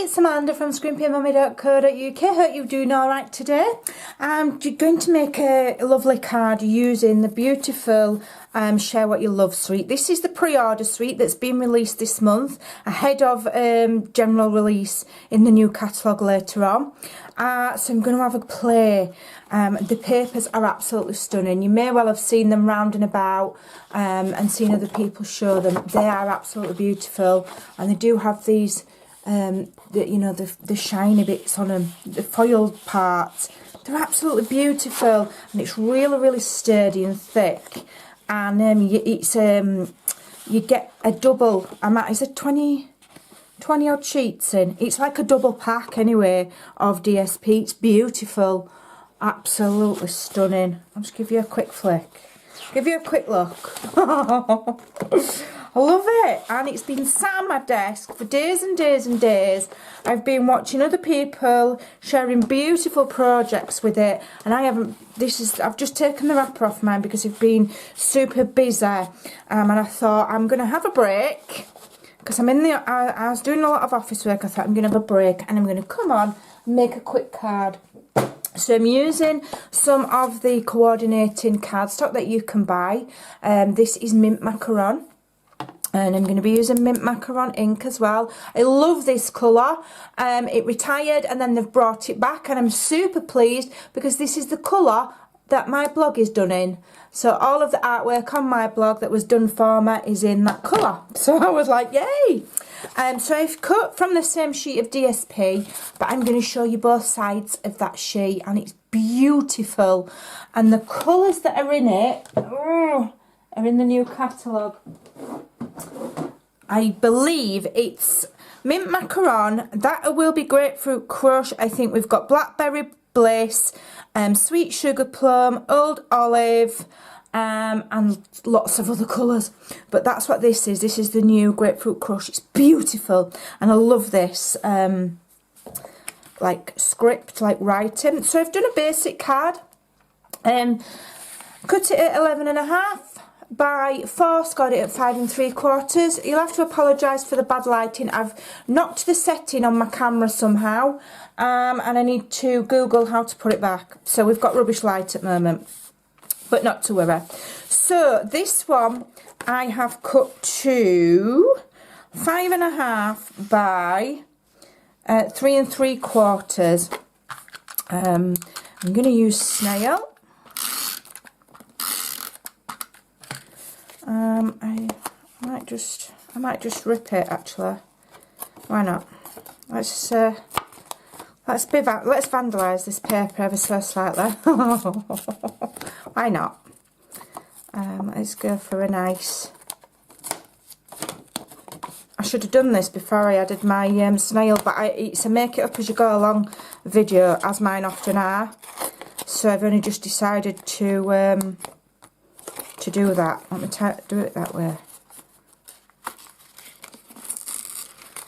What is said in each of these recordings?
it's Amanda from scrimpingmommy.co.uk. Hope you're doing alright today. I'm going to make a lovely card using the beautiful Share What You Love suite. This is the pre-order suite that's been released this month ahead of general release in the new catalogue later on. So I'm going to have a play. The papers are absolutely stunning. You may well have seen them round and about and seen other people show them. They are absolutely beautiful, and they do have these the shiny bits on them, the foil parts. They're absolutely beautiful, and it's really sturdy and thick. And you get a double amount. Is it 20 odd sheets in? It's like a double pack anyway of DSP. It's beautiful, absolutely stunning. I'll just give you a quick flick, give you a quick look. I love it, and it's been sat on my desk for days and days and days. I've been watching other people sharing beautiful projects with it, and I've just taken the wrapper off mine because I've been super busy, and I thought I'm going to have a break because I was doing a lot of office work. I thought I'm going to have a break and I'm going to come on and make a quick card. So I'm using some of the coordinating cardstock that you can buy. This is mint macaron. And I'm going to be using mint macaron ink as well. I love this colour. It retired and then they've brought it back, and I'm super pleased because this is the colour that my blog is done in. So all of the artwork on my blog that was done for me is in that colour. So I was like, yay! So I've cut from the same sheet of DSP, but I'm going to show you both sides of that sheet, and it's beautiful. And the colours that are in it are in the new catalogue. I believe it's mint macaron, that will be grapefruit crush. I think we've got blackberry bliss, sweet sugar plum, old olive, and lots of other colours. But that's what this is. This is the new grapefruit crush. It's beautiful, and I love this like script, like writing. So I've done a basic card, cut it at 11.5 by 4, scored it at 5 3/4. You'll have to apologise for the bad lighting. I've knocked the setting on my camera somehow, and I need to Google how to put it back. So we've got rubbish light at the moment, but not to worry. So this one I have cut to 5.5 by 3 3/4. I'm going to use snail. I might just rip it actually. Why not? Let's vandalise this paper ever so slightly. Why not? Let's go for a nice. I should have done this before I added my snail, but it's a make it up as you go along video, as mine often are. So I've only just decided to do that. Let me do it that way.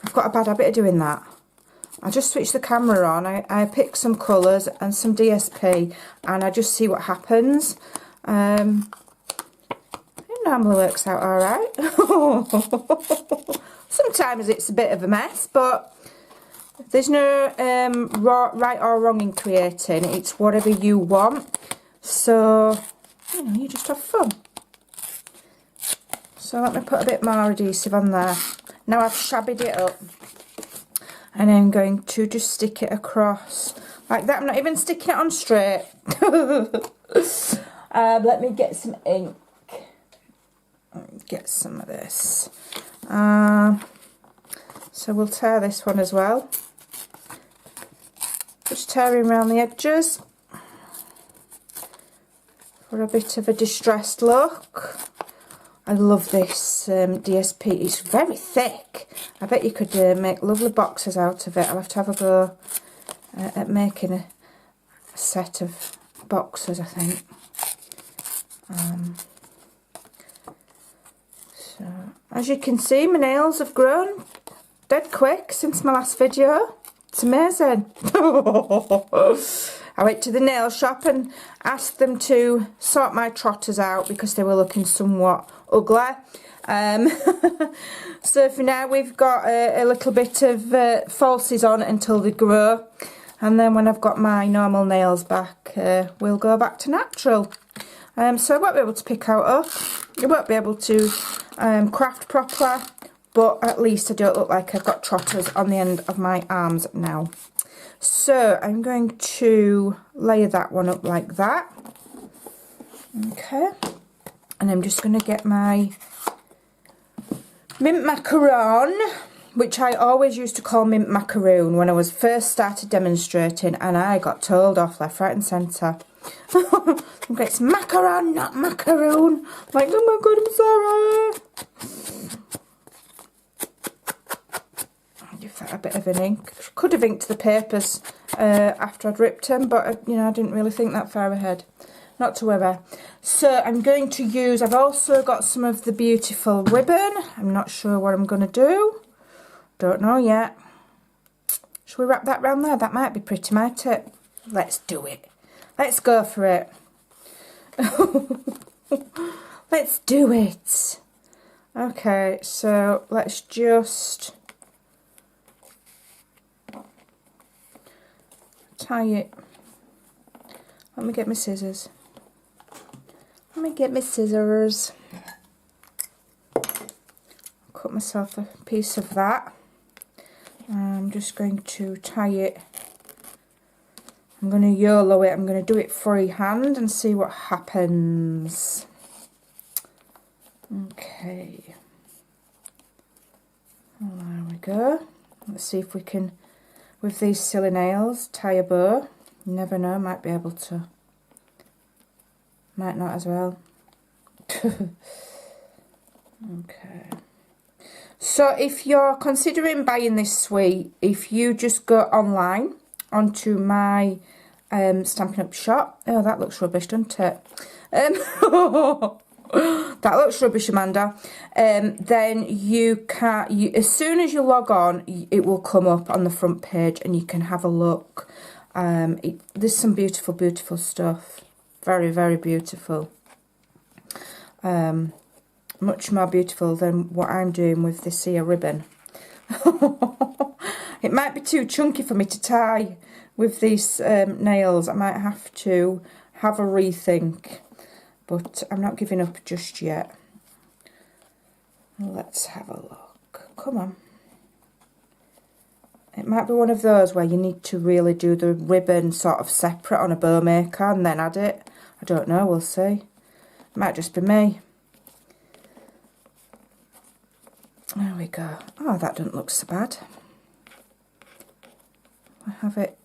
I've got a bad habit of doing that. I just switch the camera on, I pick some colours and some DSP, and I just see what happens. It normally works out alright. Sometimes it's a bit of a mess, but there's no right or wrong in creating. It's whatever you want. So, you just have fun. So let me put a bit more adhesive on there. Now I've shabbied it up, and I'm going to just stick it across like that. I'm not even sticking it on straight. Let me get some ink. Get some of this. So we'll tear this one as well. Just tearing around the edges for a bit of a distressed look. I love this DSP. It's very thick. I bet you could make lovely boxes out of it. I'll have to have a go at making a set of boxes, I think. So, as you can see, my nails have grown dead quick since my last video. It's amazing. I went to the nail shop and asked them to sort my trotters out because they were looking somewhat ugly. So for now we've got a little bit of falsies on until they grow, and then when I've got my normal nails back, we'll go back to natural. So I won't be able to pick out up, I won't be able to craft properly, but at least I don't look like I've got trotters on the end of my arms now. So I'm going to layer that one up like that. Okay, and I'm just going to get my mint macaron, which I always used to call mint macaroon when I was first started demonstrating, and I got told off left, right and centre. It's macaron, not macaroon. I'm like, oh my god, I'm sorry. I'll give that a bit of an ink. Could have inked the papers after I'd ripped them, but you know, I didn't really think that far ahead. Not to worry. So I'm going to use, I've also got some of the beautiful ribbon. I'm not sure what I'm going to do. Don't know yet. Shall we wrap that round there? That might be pretty, might it? Let's do it. Let's go for it. Let's do it. Okay, so let's just tie it. Let me get my scissors. Let me get my scissors. Cut myself a piece of that. I'm just going to tie it. I'm going to YOLO it. I'm going to do it freehand and see what happens. Okay. Well, there we go. Let's see if we can, with these silly nails, tie a bow. You never know, might be able to. Might not as well. Okay. So if you're considering buying this sweet, if you just go online onto my Stampin' Up shop. Oh, that looks rubbish, doesn't it? That looks rubbish, Amanda. Then you can, as soon as you log on, it will come up on the front page and you can have a look. There's some beautiful, beautiful stuff. Very, very beautiful. Much more beautiful than what I'm doing with this here ribbon. It might be too chunky for me to tie with these nails. I might have to have a rethink, but I'm not giving up just yet. Let's have a look. Come on. It might be one of those where you need to really do the ribbon sort of separate on a bow maker and then add it. I don't know, we'll see. It might just be me. There we go. Oh, that doesn't look so bad. I have it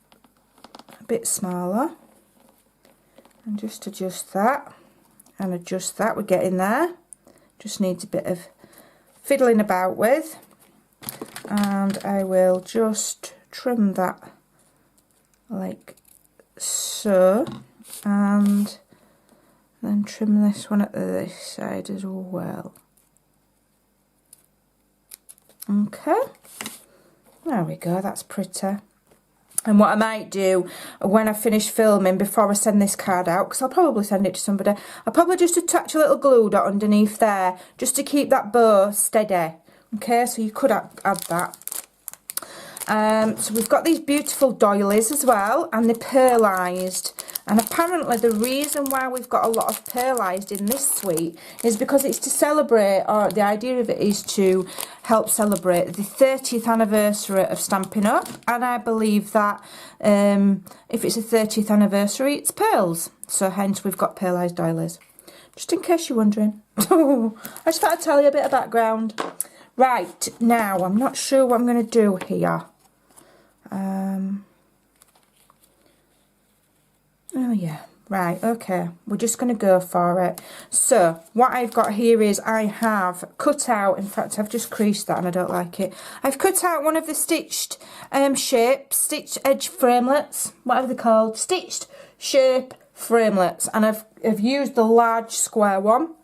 a bit smaller. And just adjust that. And adjust that. We're getting there. Just needs a bit of fiddling about with. And I will just trim that like so. And then trim this one at this side as well. Okay, there we go, that's pretty. And what I might do when I finish filming, before I send this card out, because I'll probably send it to somebody, I'll probably just attach a little glue dot underneath there, just to keep that bow steady. Okay, so you could add that. So we've got these beautiful doilies as well, and they're pearlised. And apparently the reason why we've got a lot of pearlised in this suite is because it's to celebrate, or the idea of it is to help celebrate the 30th anniversary of Stampin' Up. And I believe that if it's a 30th anniversary, it's pearls. So hence we've got pearlised doilies. Just in case you're wondering. I just thought I'd tell you a bit of background. Right, now I'm not sure what I'm going to do here. Oh yeah, right, okay, we're just going to go for it. So what I've got here is I have cut out, in fact I've just creased that and I don't like it. I've cut out one of the stitched shapes, stitched edge framelets, whatever they're called, stitched shape framelets, and I've used the large square one.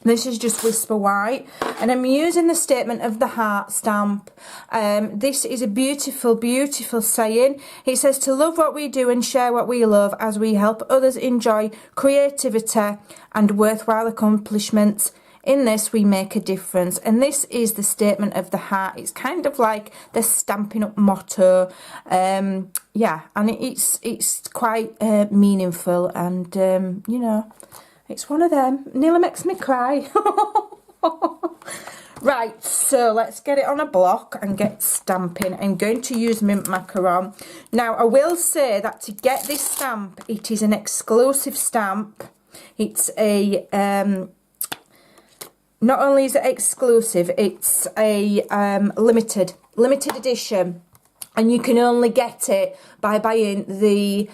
This is just Whisper White, and I'm using the Statement of the Heart stamp. This is a beautiful, beautiful saying. It says to love what we do and share what we love as we help others enjoy creativity and worthwhile accomplishments in this we make a difference, and this is the statement of the heart. It's kind of like the Stampin' Up motto. Yeah, and it's quite meaningful, and you know, it's one of them. Nearly makes me cry. Right, so let's get it on a block and get stamping. I'm going to use mint macaron. Now, I will say that to get this stamp, it is an exclusive stamp. It's a, not only is it exclusive, it's a limited edition. And you can only get it by buying the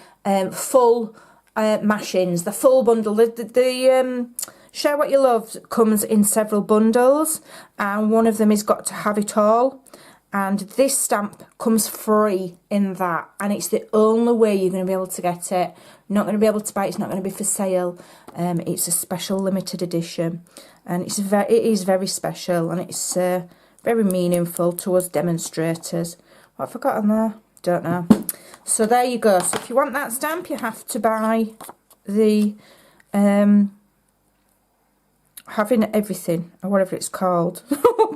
full mashings, the full bundle. The Share What You Love comes in several bundles, and one of them is Got to Have It All, and this stamp comes free in that, and it's the only way you're going to be able to get it. You're not going to be able to buy it. It's not going to be for sale. It's a special limited edition, and it is very special, and it's very meaningful to us demonstrators. What have I got on there? Don't know. So there you go. So if you want that stamp, you have to buy the Having Everything, or whatever it's called,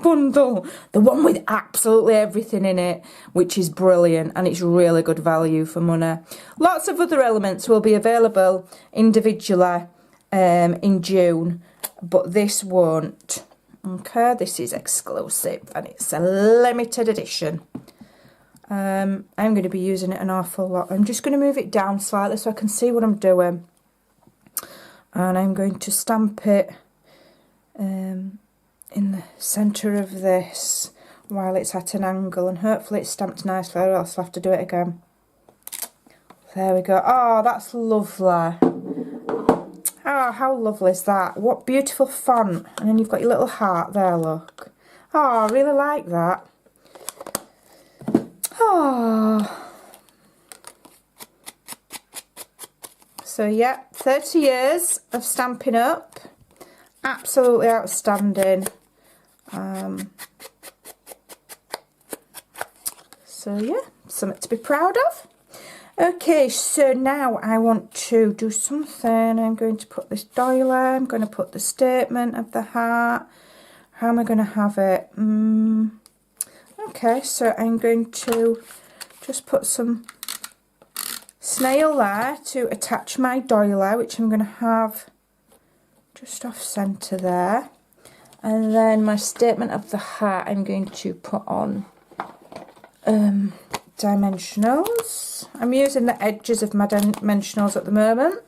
bundle. The one with absolutely everything in it, which is brilliant, and it's really good value for money. Lots of other elements will be available individually in June, but this won't. Okay, this is exclusive, and it's a limited edition. I'm going to be using it an awful lot. I'm just going to move it down slightly so I can see what I'm doing. And I'm going to stamp it in the centre of this while it's at an angle, and hopefully it's stamped nicely, or else I'll have to do it again. There we go. Oh, that's lovely. Oh, how lovely is that? What beautiful font. And then you've got your little heart there, look. Oh, I really like that. Oh. So yeah, 30 years of Stampin' Up. Absolutely outstanding. So yeah, something to be proud of. Okay, so now I want to do something. I'm going to put this doily. I'm going to put the statement of the heart. How am I going to have it? Okay, so I'm going to just put some snail there to attach my doily, which I'm going to have just off centre there. And then my statement of the heart I'm going to put on dimensionals. I'm using the edges of my dimensionals at the moment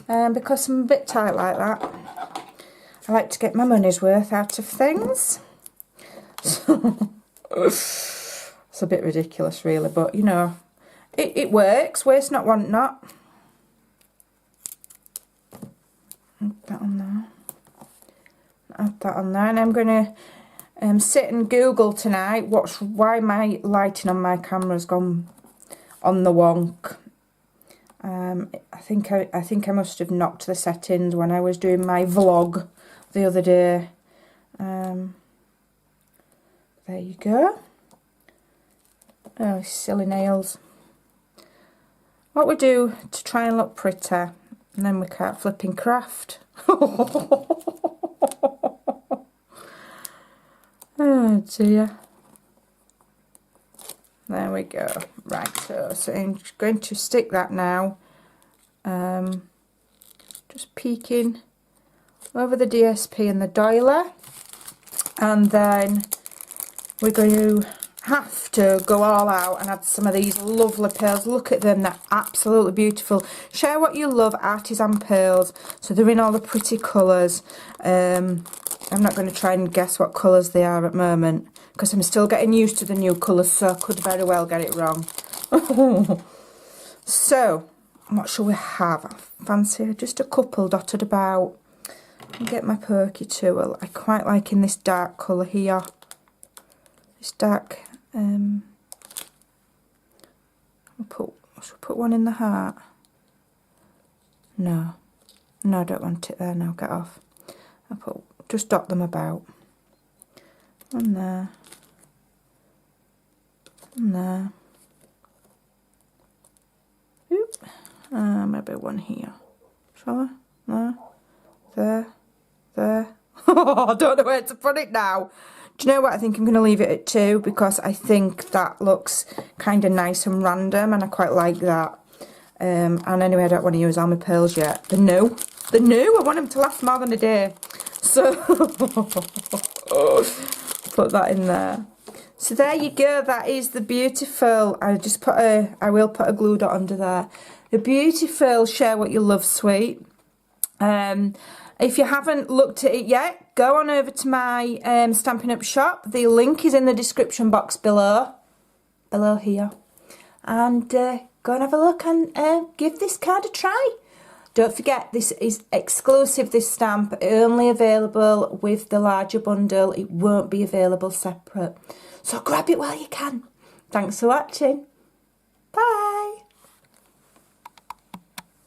because I'm a bit tight like that. I like to get my money's worth out of things. It's a bit ridiculous really, but you know, it works. Waste not, want not. Add that on there. Add that on there, and I'm going to sit and Google tonight why my lighting on my camera's gone on the wonk. I think I must have knocked the settings when I was doing my vlog the other day. There you go. Oh, silly nails. What we do to try and look pretty, and then we can't flipping craft. Oh dear. There we go. Right, so I'm going to stick that now. Just peeking over the DSP and the doily, and then we're going to have to go all out and add some of these lovely pearls. Look at them, they're absolutely beautiful. Share What You Love artisan pearls, so they're in all the pretty colours. I'm not going to try and guess what colours they are at the moment because I'm still getting used to the new colours, so I could very well get it wrong. So what shall we have? I fancy just a couple dotted about. I'll get my pokey tool. I quite like in this dark colour here. This dark, should we put one in the heart? No, I don't want it there now, get off. Just dot them about. One there. One there. Oop. Maybe one here. Shall I? No. There. I don't know where to put it now. Do you know what? I think I'm going to leave it at 2 because I think that looks kind of nice and random and I quite like that. And anyway, I don't want to use all my pearls yet. They're new. I want them to last more than a day. So, put that in there. So there you go. That is the beautiful, I will put a glue dot under there. The beautiful Share What You Love suite. If you haven't looked at it yet, go on over to my Stampin' Up shop. The link is in the description box below here. And go and have a look and give this card a try. Don't forget, this is exclusive, this stamp, only available with the larger bundle. It won't be available separate. So grab it while you can. Thanks for watching. Bye.